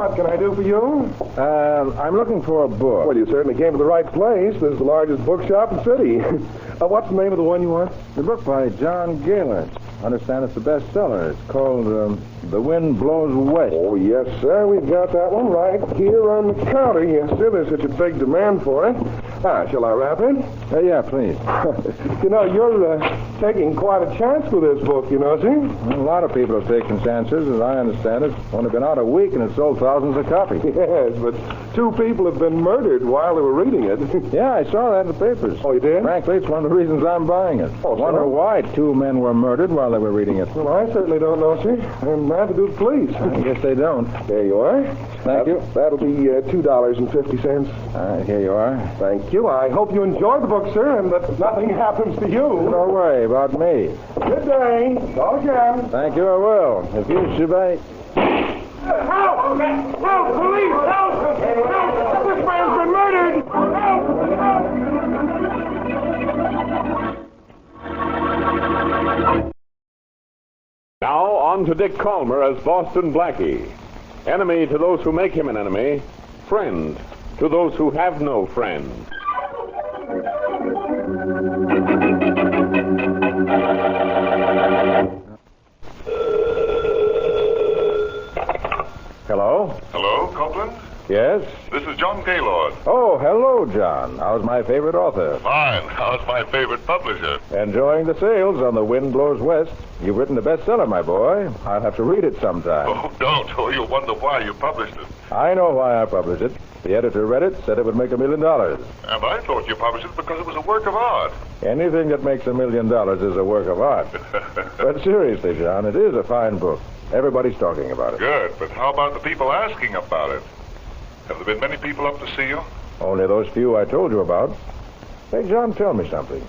What can I do for you? I'm looking for a book. Well, you certainly came to the right place. This is the largest bookshop in the city. What's the name of the one you want? The book by John Galen. I understand it's a bestseller. It's called The Wind Blows West. Oh, yes, sir. We've got that one right here on the counter. Yes, sir. There's such a big demand for it. Shall I wrap it? Yeah, please. You know, you're taking quite a chance with this book, you know, see? Well, a lot of people have taken chances, as I understand it. It's only been out a week and it's sold thousands of copies. Yes, but 2 people have been murdered while they were reading it. Yeah, I saw that in the papers. Oh, you did? Frankly, it's one of the reasons I'm buying it. Oh, Wonder why 2 men were murdered while they were reading it. Well, I certainly don't know, sir. And I have to do the police. I guess they don't. There you are. Thank you. That'll be $2.50. Here you are. Thank you. I hope you enjoyed the book, sir, and that nothing happens to you. Don't worry about me. Good day. Call again. Thank you, I will. If you should be... Help! Help! Police! Help! Help! This man's been murdered! Help! Now on to Dick Calmer as Boston Blackie. Enemy to those who make him an enemy. Friend to those who have no friend. Hello? Hello, Copeland? Yes? This is John Gaylord. Oh, hello, John. How's my favorite author? Fine. How's my favorite publisher? Enjoying the sales on The Wind Blows West. You've written a bestseller, my boy. I'll have to read it sometime. Oh, don't. Oh, you'll wonder why you published it. I know why I published it. The editor read it, said it would make $1 million. And I thought you published it because it was a work of art. Anything that makes $1 million is a work of art. But seriously, John, it is a fine book. Everybody's talking about it. Good, but how about the people asking about it? Have there been many people up to see you? Only those few I told you about. Hey, John, tell me something.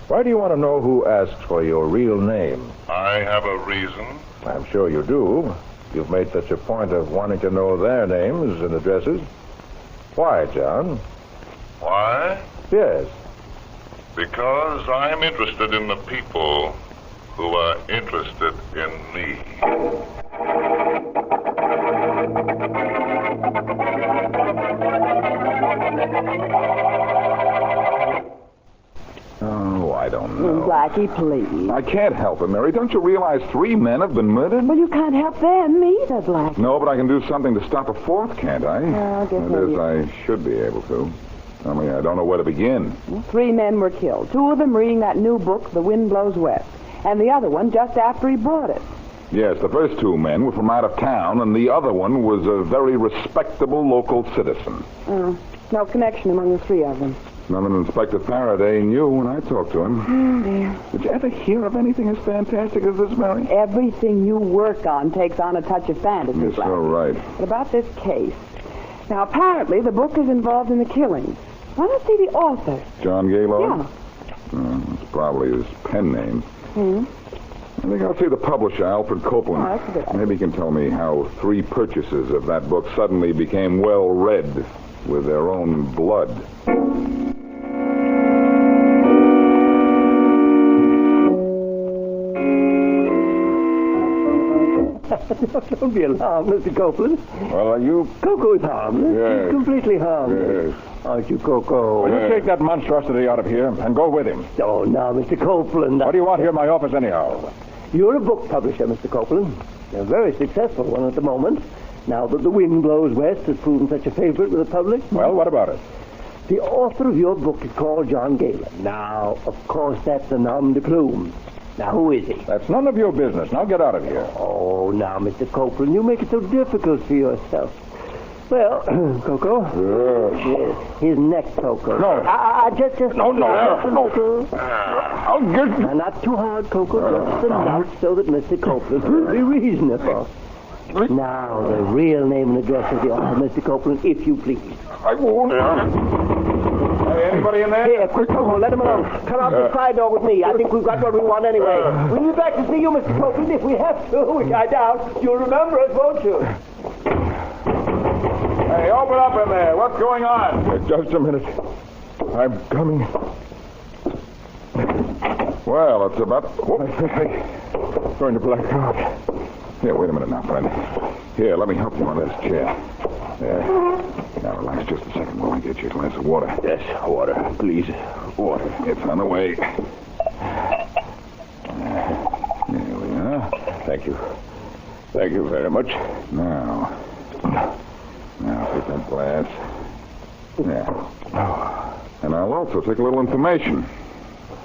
Why do you want to know who asks for your real name? I have a reason. I'm sure you do. You've made such a point of wanting to know their names and addresses. Why, John? Why? Yes. Because I'm interested in the people who are interested in me. Oh, I don't know. Blackie, please. I can't help it, Mary. Don't you realize 3 men have been murdered? Well, you can't help them either, Blackie. No, but I can do something to stop a 4th, can't I? I guess That is, maybe. I should be able to. I mean, I don't know where to begin. 3 men were killed. 2 of them reading that new book, The Wind Blows West. And the other one just after he bought it. Yes, the first 2 men were from out of town, and the other one was a very respectable local citizen. No connection among the 3 of them. None of Inspector Faraday knew when I talked to him. Oh, dear. Did you ever hear of anything as fantastic as this, Mary? Everything you work on takes on a touch of fantasy, You're Blackie. so right. But about this case. Now, apparently, the book is involved in the killings. Why don't I see the author? John Gaylord? Yeah. It's probably his pen name. Hmm? I think I'll see the publisher, Alfred Copeland. Oh, that's a good idea. Maybe he can tell me how 3 purchasers of that book suddenly became well read with their own blood. Don't be alarmed, Mr. Copeland. Well, are you... Coco is harmless. Yes. He's completely harmless. Yes. Aren't you, Coco? Will you take that monstrosity out of here and go with him? Oh, now, Mr. Copeland. What do you want here in my office anyhow? You're a book publisher, Mr. Copeland. You're a very successful one at the moment. Now that The Wind Blows West has proven such a favorite with the public. Well, what about it? The author of your book is called John Galen. Now, of course, that's a nom de plume. Now, who is he? That's none of your business. Now get out of here. Oh, now, Mr. Copeland, you make it so difficult for yourself. Well, Coco. Yes. His neck, Coco. No. Just. No. Coco. I'll get... Now, not too hard, Coco. Just enough so that Mr. Copeland will be reasonable. Now, the real name and address of the author, Mr. Copeland, if you please. I won't. Hey, anybody in there? Here, quick, Coco, let him alone. Come out the side door with me. I think we've got what we want anyway. We'll be back to see you, Mr. Copeland, if we have to, which I doubt. You'll remember us, won't you? Hey, open up in there. What's going on? Just a minute. I'm coming. Well, it's about... Going to black out. Here, wait a minute now, friend. Here, let me help you on this chair. There. Now relax just a second while I get you a glass of water. Yes, water, please. Water. It's on the way. There we are. Thank you. Thank you very much. Now take that glass. There. And I'll also take a little information.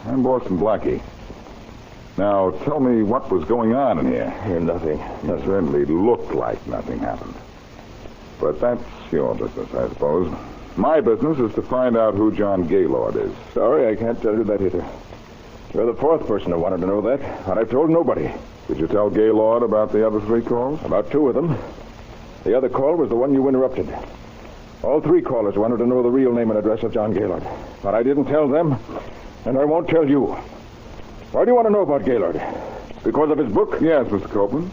I'm Boston Blackie. Now, tell me what was going on in here. Nothing. It certainly looked like nothing happened. But that's your business, I suppose. My business is to find out who John Gaylord is. Sorry, I can't tell you that either. You're the fourth person who wanted to know that, and I've told nobody. Did you tell Gaylord about the other 3 calls? About 2 of them. The other call was the one you interrupted. All 3 callers wanted to know the real name and address of John Gaylord. But I didn't tell them, and I won't tell you. Why do you want to know about Gaylord? Because of his book? Yes, Mr. Copeland.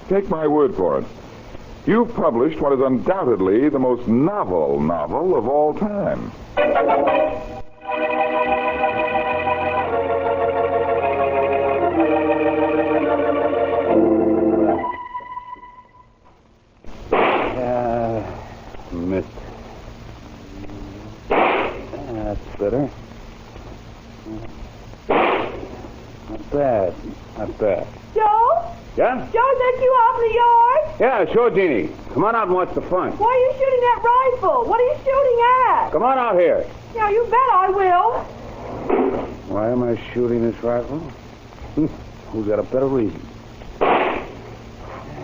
Take my word for it. You've published what is undoubtedly the most novel of all time. Missed. That's better. Not bad. Not bad. Joe? Yeah? Joe, sent you off in the yard? Yeah, sure, Jeannie. Come on out and watch the fun. Why are you shooting that rifle? What are you shooting at? Come on out here. Yeah, you bet I will. Why am I shooting this rifle? Who's got a better reason?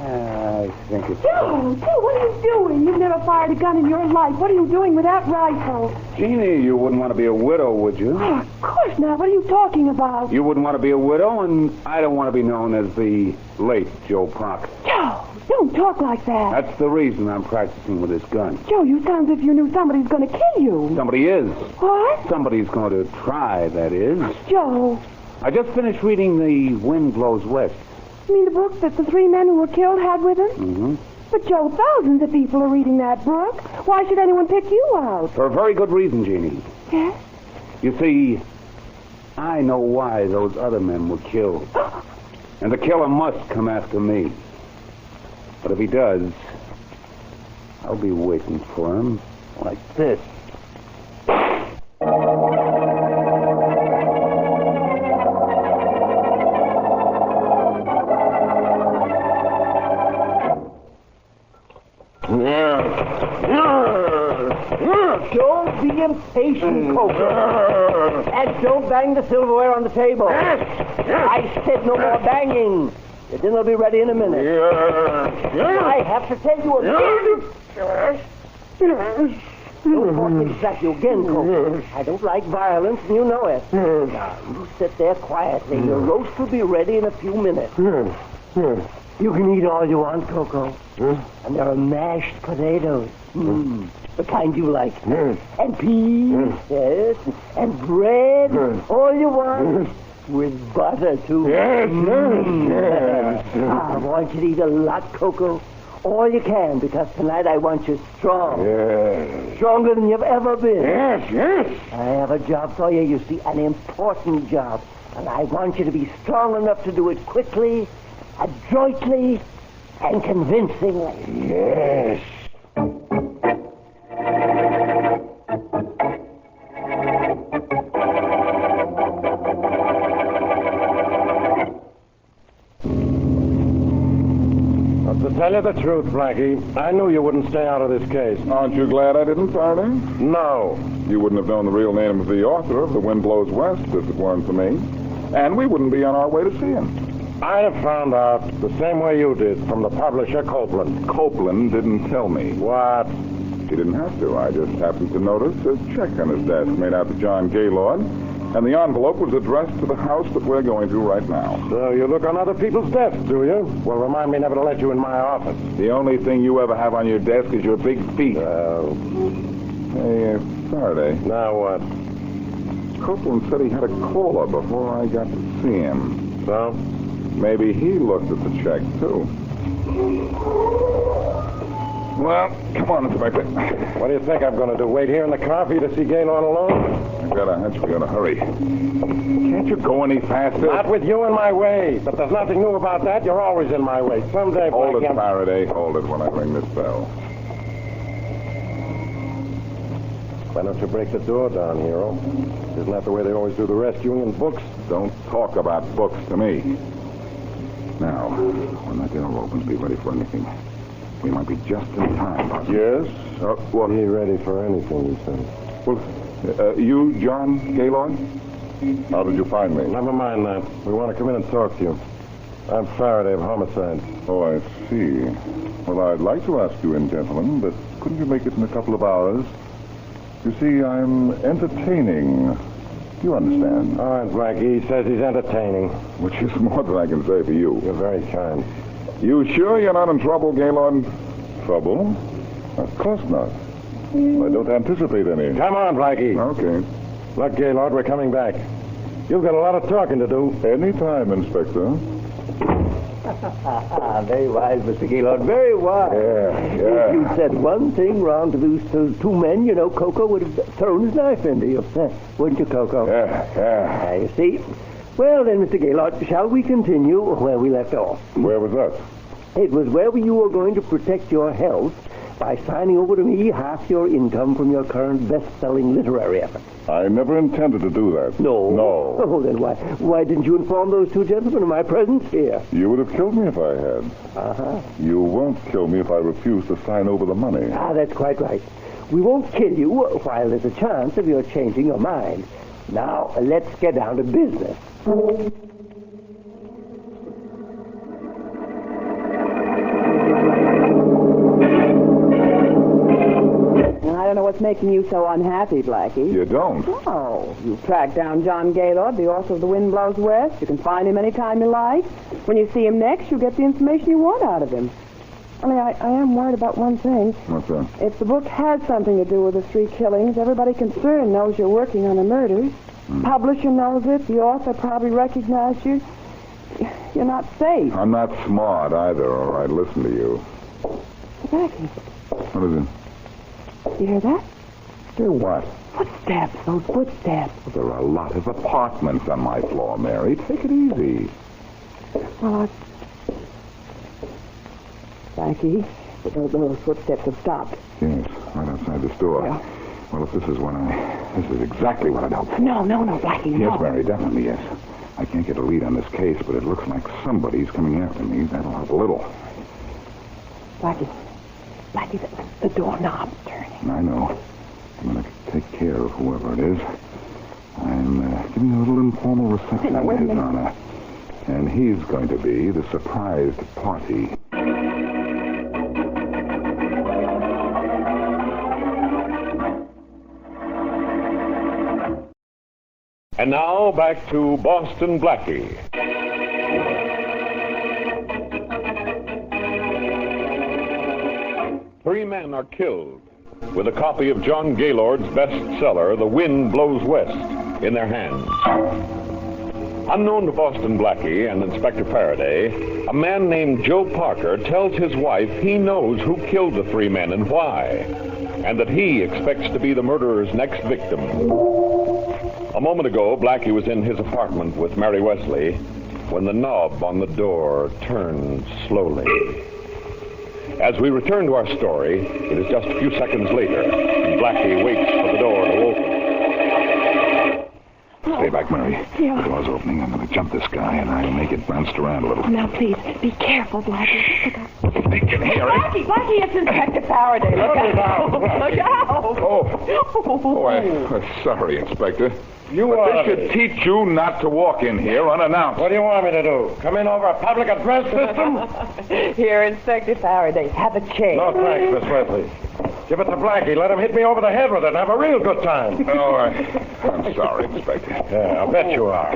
I think it's... Joe, what are you doing? You've never fired a gun in your life. What are you doing with that rifle? Jeannie, you wouldn't want to be a widow, would you? Oh, of course not. What are you talking about? You wouldn't want to be a widow, and I don't want to be known as the late Joe Parker. Joe, don't talk like that. That's the reason I'm practicing with this gun. Joe, you sound as if you knew somebody's going to kill you. Somebody is. What? Somebody's going to try, that is. Joe. I just finished reading The Wind Blows West. You mean the book that the 3 men who were killed had with them? Mm-hmm. But, Joe, thousands of people are reading that book. Why should anyone pick you out? For a very good reason, Jeannie. Yes? You see, I know why those other men were killed. And the killer must come after me. But if he does, I'll be waiting for him like this. Don't be impatient, Coker. And don't bang the silverware on the table. I said no more banging. The dinner will be ready in a minute. I have to tell you again. Don't want me to slap you again, Coker. I don't like violence, and you know it. Now, you sit there quietly. Your roast will be ready in a few minutes. You can eat all you want, Coco. And there are mashed potatoes. The kind you like. And peas, yes. And bread, all you want. With butter, too. Yes. I want you to eat a lot, Coco. All you can, because tonight I want you strong. Yes. Stronger than you've ever been. Yes. I have a job for you, you see, an important job. And I want you to be strong enough to do it quickly, adroitly, and convincingly. Yes. To tell you the truth, Blackie, I knew you wouldn't stay out of this case. Aren't you glad I didn't, Faraday? No. You wouldn't have known the real name of the author of The Wind Blows West if it weren't for me. And we wouldn't be on our way to see him. I'd have found out the same way you did from the publisher, Copeland. Copeland didn't tell me. What? He didn't have to. I just happened to notice a check on his desk made out to John Gaylord, and the envelope was addressed to the house that we're going to right now. So you look on other people's desks, do you? Well, remind me never to let you in my office. The only thing you ever have on your desk is your big feet. Hey, Faraday. Now what? Copeland said he had a caller before I got to see him. So? Maybe he looked at the check, too. Well, come on, Inspector. What do you think I'm going to do? Wait here in the car for you to see Gaylord alone? I've got a hunch we gotta hurry. Can't you go any faster? Not with you in my way. But there's nothing new about that. You're always in my way. Someday, Hold Blackie, it, Faraday. Hold it when I ring this bell. Why don't you break the door down, Hero? Isn't that the way they always do the rescuing in books? Don't talk about books to me. Now, when that door opens, be ready for anything. We might be just in time, Boss. Yes? What? Be ready for anything, he said. Well, you, John Gaylord? How did you find me? Never mind that. We want to come in and talk to you. I'm Faraday of Homicide. Oh, I see. Well, I'd like to ask you in, gentlemen, but couldn't you make it in a couple of hours? You see, I'm entertaining. You understand? All right, Blackie. He says he's entertaining. Which is more than I can say for you. You're very kind. You sure you're not in trouble, Gaylord? Trouble? Of course not. I don't anticipate any. Come on, Blackie. Okay. Look, Gaylord, we're coming back. You've got a lot of talking to do. Any time, Inspector. Very wise, Mr. Gaylord. Very wise. Yeah. If you'd said one thing wrong to those two men, you know, Coco would have thrown his knife into you. Wouldn't you, Coco? Yeah. You see? Well, then, Mr. Gaylord, shall we continue where we left off? Where was that? It was where you were going to protect your health by signing over to me half your income from your current best-selling literary effort. I never intended to do that. No? No. Oh, then why didn't you inform those two gentlemen of my presence here? You would have killed me if I had. Uh-huh. You won't kill me if I refuse to sign over the money. That's quite right. We won't kill you while there's a chance of your changing your mind. Now, let's get down to business. I don't know what's making you so unhappy, Blackie. You don't? Oh, you tracked down John Gaylord, the author of The Wind Blows West. You can find him anytime you like. When you see him next, you'll get the information you want out of him. Only I am worried about one thing. What's that? If the book has something to do with the three killings, everybody concerned knows you're working on the murders. Publisher knows it. The author probably recognized you. You're not safe. I'm not smart either, or I'd listen to you. Blackie, What is it? you hear that? Hear what? Footsteps, those footsteps. Well, there are a lot of apartments on my floor, Mary. Take it easy. Well, Blackie, those footsteps have stopped. Yes, right outside this door. Yeah. Well, if this is exactly what I'd hoped for. No, Blackie, no. Yes, Mary, definitely yes. I can't get a lead on this case, but it looks like somebody's coming after me. That'll help a little. Blackie, the doorknob's turning. I know. I'm going to take care of whoever it is. I'm giving a little informal reception Now, wait a in his minute. honor. And he's going to be the surprised party. And now back to Boston Blackie. Three men are killed with a copy of John Gaylord's bestseller, The Wind Blows West, in their hands. Unknown to Boston Blackie and Inspector Faraday, a man named Joe Parker tells his wife he knows who killed the three men and why, and that he expects to be the murderer's next victim. A moment ago, Blackie was in his apartment with Mary Wesley when the knob on the door turned slowly. As we return to our story, it is just a few seconds later, and Blackie waits for the door to open. Stay back, Mary. Yeah. The door's opening. I'm going to jump this guy, and I'll make it bounce around a little. Now, please, be careful, Blackie. They can hear it. Blackie, it's Inspector Faraday. Look out. Look out. Oh, I'm sorry, Inspector. But this should teach you not to walk in here unannounced. What do you want me to do? Come in over a public address system? Here, Inspector Faraday. Have a chair. No, thanks, Miss Wesley. Give it to Blackie. Let him hit me over the head with it and have a real good time. Oh, I'm sorry, Inspector. Yeah, I bet you are.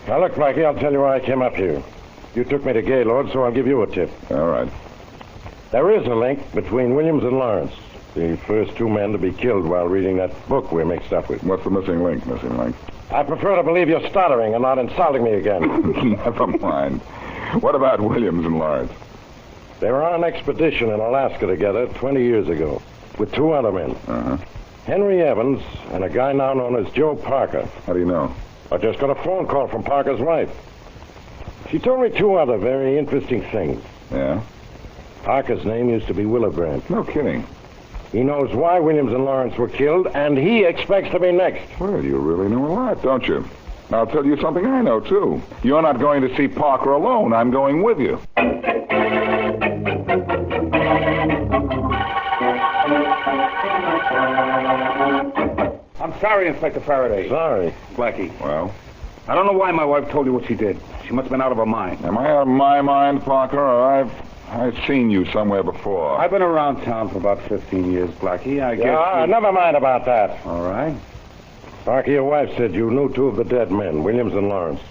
Now, look, Blackie, I'll tell you why I came up here. You took me to Gaylord, so I'll give you a tip. All right. There is a link between Williams and Lawrence, the first two men to be killed while reading that book we're mixed up with. What's the missing link, I prefer to believe you're stuttering and not insulting me again. Never mind. What about Williams and Lawrence? They were on an expedition in Alaska together 20 years ago with two other men. Uh-huh. Henry Evans and a guy now known as Joe Parker. How do you know? I just got a phone call from Parker's wife. She told me two other very interesting things. Yeah? Parker's name used to be Willowbrand. No kidding. He knows why Williams and Lawrence were killed, and he expects to be next. Well, you really know a lot, don't you? I'll tell you something I know, too. You're not going to see Parker alone. I'm going with you. I'm sorry, Inspector Faraday. Sorry. Blackie. Well? I don't know why my wife told you what she did. She must have been out of her mind. Am I out of my mind, Parker, or I've seen you somewhere before? I've been around town for about 15 years, Blackie. I guess... Yeah, never mind about that. All right. Parker, your wife said you knew two of the dead men, Williams and Lawrence.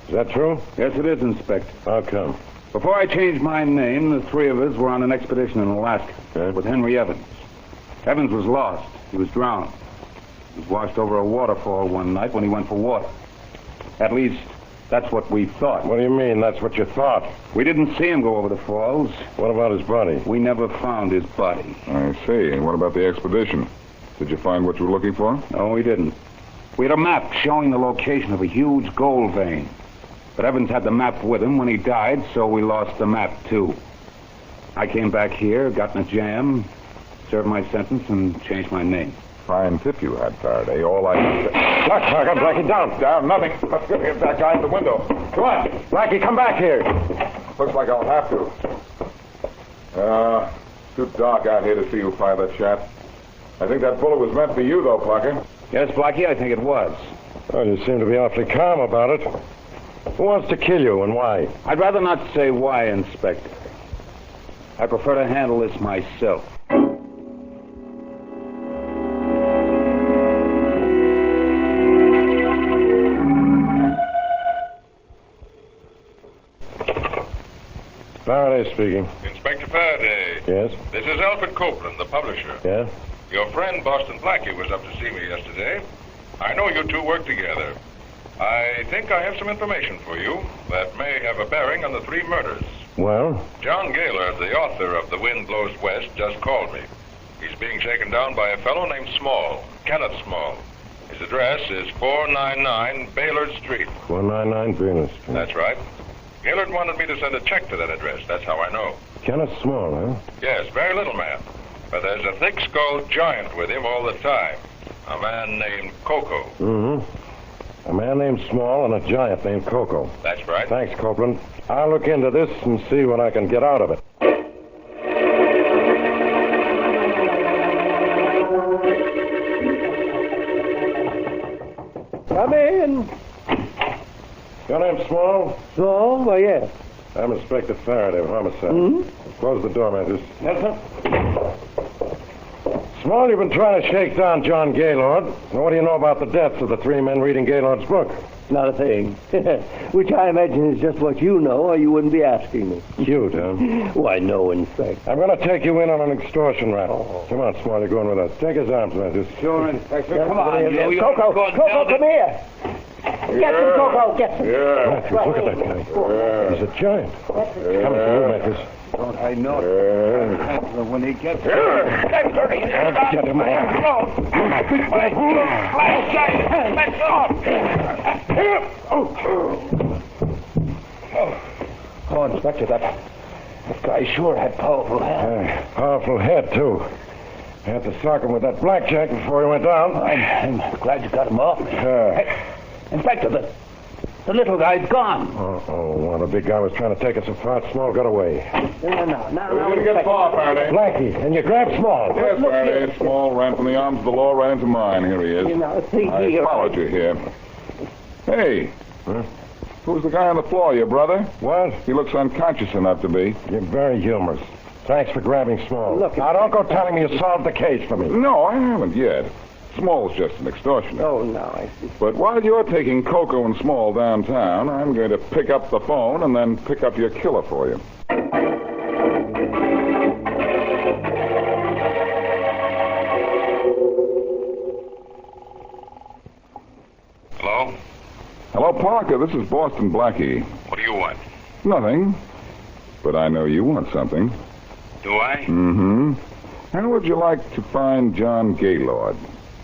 Is that true? Yes, it is, Inspector. How come? Before I changed my name, the three of us were on an expedition in Alaska with Henry Evans. Evans was lost. He was drowned. He was washed over a waterfall one night when he went for water. At least, that's what we thought. What do you mean, that's what you thought? We didn't see him go over the falls. What about his body? We never found his body. I see. And what about the expedition? Did you find what you were looking for? No, we didn't. We had a map showing the location of a huge gold vein. But Evans had the map with him when he died, so we lost the map, too. I came back here, got in a jam, served my sentence, and changed my name. Fine tip you had, Faraday. All I can say... Parker, Blackie, down. Down, nothing. Let's get that guy in the window. Come on. Blackie, come back here. Looks like I'll have to. Too dark out here to see who fired that shot. I think that bullet was meant for you, though, Parker. Yes, Blackie, I think it was. Well, you seem to be awfully calm about it. Who wants to kill you and why? I'd rather not say why, Inspector. I prefer to handle this myself. Faraday speaking. Inspector Faraday. Yes? This is Alfred Copeland, the publisher. Yeah? Your friend Boston Blackie was up to see me yesterday. I know you two work together. I think I have some information for you that may have a bearing on the three murders. Well? John Gaylord, the author of The Wind Blows West, just called me. He's being shaken down by a fellow named Small, Kenneth Small. His address is 499 Baylord Street. 499 Baylord Street. That's right. Gaylord wanted me to send a check to that address. That's how I know. Kenneth Small, huh? Yes, very little man. But there's a thick-skulled giant with him all the time. A man named Coco. Mm-hmm. A man named Small and a giant named Coco. That's right. Thanks, Copeland. I'll look into this and see what I can get out of it. Come in. Your name Small? So, why, yes. I'm Inspector Faraday of Homicide. Mm-hmm. Close the door, Mantis. Yes, sir. Small, you've been trying to shake down John Gaylord. Now, what do you know about the deaths of the three men reading Gaylord's book? Not a thing. Which I imagine is just what you know, or you wouldn't be asking me. Cute, huh? Why, no, Inspector. I'm going to take you in on an extortion rap. Oh. Come on, Small, you're going with us. Take his arms, Mantis. Sure, Inspector. Come on, you. Coco, come here. Get him, Coco, get him. Yeah. Matthews, look at that guy. Yeah. He's a giant. He's coming for you, Matthews. Don't I know it? When he gets Get him, Oh, Inspector, that guy sure had powerful head. Powerful head, too. I had to sock him with that blackjack before he went down. I'm glad you got him off. Hey, Inspector, the little guy's gone. Oh, well, the big guy was trying to take us apart. Small got away. No, We're going to get far, Faraday. Blackie, and you grabbed Small. Yes, Faraday. Small ran from the arms of the law right into mine. Here he is. You know, see I here. followed you here. Hey. Huh? Who's the guy on the floor, your brother? What? He looks unconscious enough to be. You're very humorous. Thanks for grabbing Small. Look, now, don't go telling me you solved the case for me. No, I haven't yet. Small's just an extortioner. Oh, no, I see. But while you're taking Coco and Small downtown, I'm going to pick up the phone and then pick up your killer for you. Hello? Hello, Parker. This is Boston Blackie. What do you want? Nothing. But I know you want something. Do I? Mm-hmm. How would you like to find John Gaylord?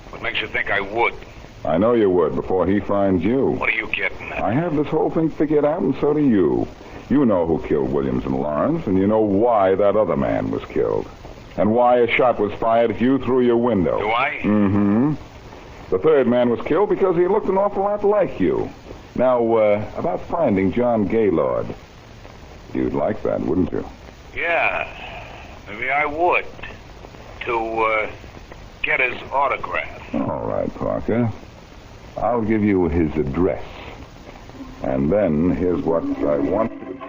What makes you think I would? I know you would before he finds you. What are you getting at? I have this whole thing figured out, and so do you. You know who killed Williams and Lawrence, and you know why that other man was killed. and why a shot was fired at you through your window. Do I? Mm-hmm. The third man was killed because he looked an awful lot like you. Now, about finding John Gaylord. You'd like that, wouldn't you? Yeah, maybe I would. To get his autograph. All right, Parker. I'll give you his address. And then here's what I want you to do.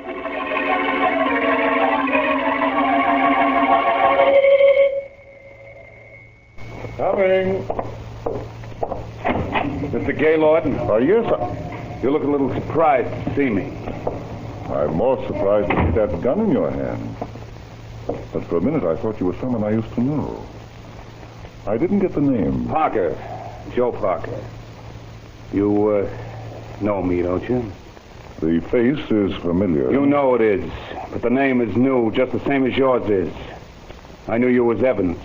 Coming. Mr. Gaylord? Oh, yes, sir. You look a little surprised to see me. I'm more surprised to see that gun in your hand. But for a minute, I thought you were someone I used to know. I didn't get the name. Parker. Joe Parker. You, know me, don't you? The face is familiar. You know it is, but the name is new, just the same as yours is. I knew you was Evans.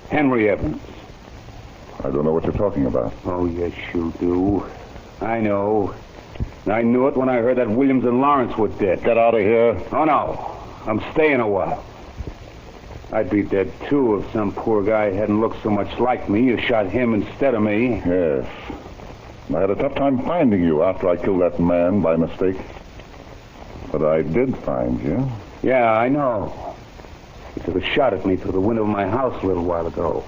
Henry Evans. I don't know what you're talking about. Oh, yes, you do. I know. I knew it when I heard that Williams and Lawrence were dead. Get out of here. Oh, no. I'm staying a while. I'd be dead, too, if some poor guy hadn't looked so much like me. You shot him instead of me. Yes. I had a tough time finding you after I killed that man by mistake. But I did find you. Yeah, I know. You took a shot at me through the window of my house a little while ago.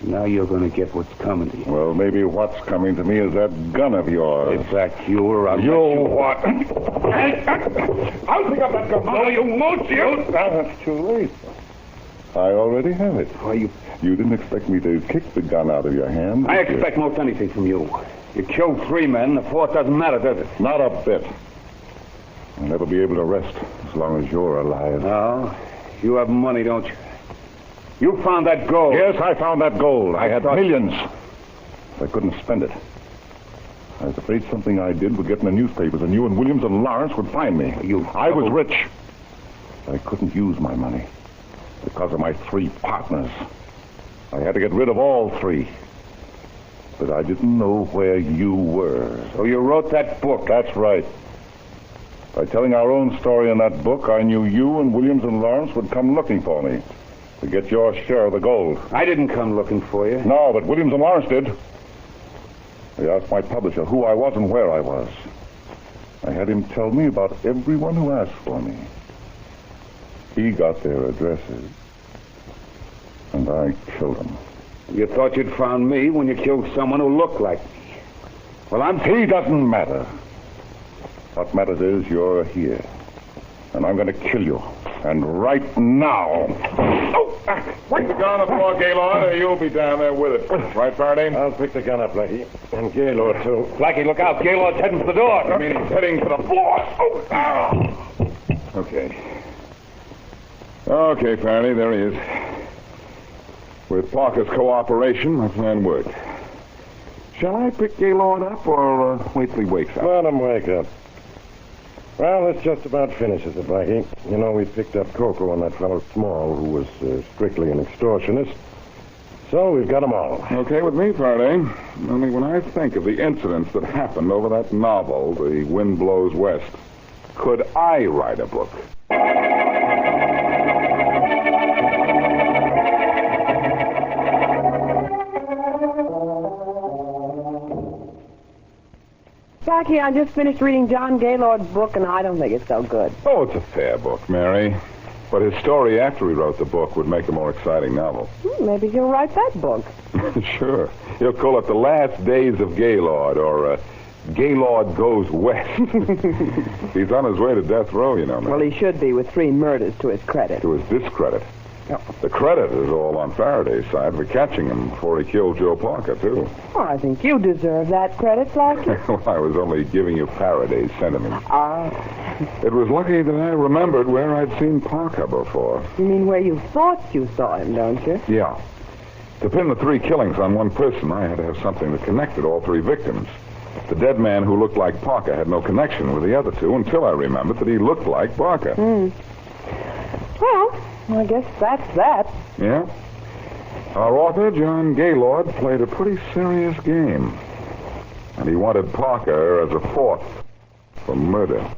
Now you're going to get what's coming to you. Well, maybe what's coming to me is that gun of yours. If that's you or I'll You let you... what? I'll pick up that gun. No, you won't, you. That's too late. I already have it. Why, you didn't expect me to kick the gun out of your hand. I did you? expect most anything from you. You killed 3 men. The 4th doesn't matter, does it? Not a bit. I'll never be able to rest as long as you're alive. No. You have money, don't you? You found that gold. Yes, I found that gold. I had millions. I couldn't spend it. I was afraid something I did would get in the newspapers, and you and Williams and Lawrence would find me. I was rich. I couldn't use my money because of my 3 partners. I had to get rid of all 3. But I didn't know where you were. So you wrote that book. That's right. By telling our own story in that book, I knew you and Williams and Lawrence would come looking for me to get your share of the gold. I didn't come looking for you. No, but Williams and Lawrence did. They asked my publisher who I was and where I was. I had him tell me about everyone who asked for me. He got their addresses, and I killed them. You thought you'd found me when you killed someone who looked like me. Well, He doesn't matter. What matters is you're here, and I'm going to kill you. And right now. Put the gun on the floor, Gaylord, or you'll be down there with it. Right, Faraday? I'll pick the gun up, Blackie. And Gaylord, too. Blackie, look out. Gaylord's heading for the door. I mean, he's heading to the floor. Okay. Okay, Faraday, there he is. With Parker's cooperation, my plan worked. Shall I pick Gaylord up or wait till he wakes up? Let him wake up. Well, this just about finishes it, Blackie. You know, we picked up Coco on that fellow Small, who was strictly an extortionist. So we've got them all. Okay with me, Faraday. Only when I think of the incidents that happened over that novel, The Wind Blows West, could I write a book? Blackie, I just finished reading John Gaylord's book, and I don't think it's so good. Oh, it's a fair book, Mary. But his story after he wrote the book would make a more exciting novel. Maybe he'll write that book. Sure. He'll call it The Last Days of Gaylord, or Gaylord Goes West. He's on his way to death row, you know, Mary. Well, he should be, with 3 murders to his credit. To his discredit. Oh. The credit is all on Faraday's side for catching him before he killed Joe Parker, too. Oh, I think you deserve that credit, Blackie. Well, I was only giving you Faraday's sentiments. Ah. It was lucky that I remembered where I'd seen Parker before. You mean where you thought you saw him, don't you? Yeah. To pin the 3 killings on one person, I had to have something that connected all 3 victims. The dead man who looked like Parker had no connection with the other 2 until I remembered that he looked like Parker. Well, I guess that's that. Yeah? Our author, John Gaylord, played a pretty serious game. And he wanted Parker as a 4th for murder.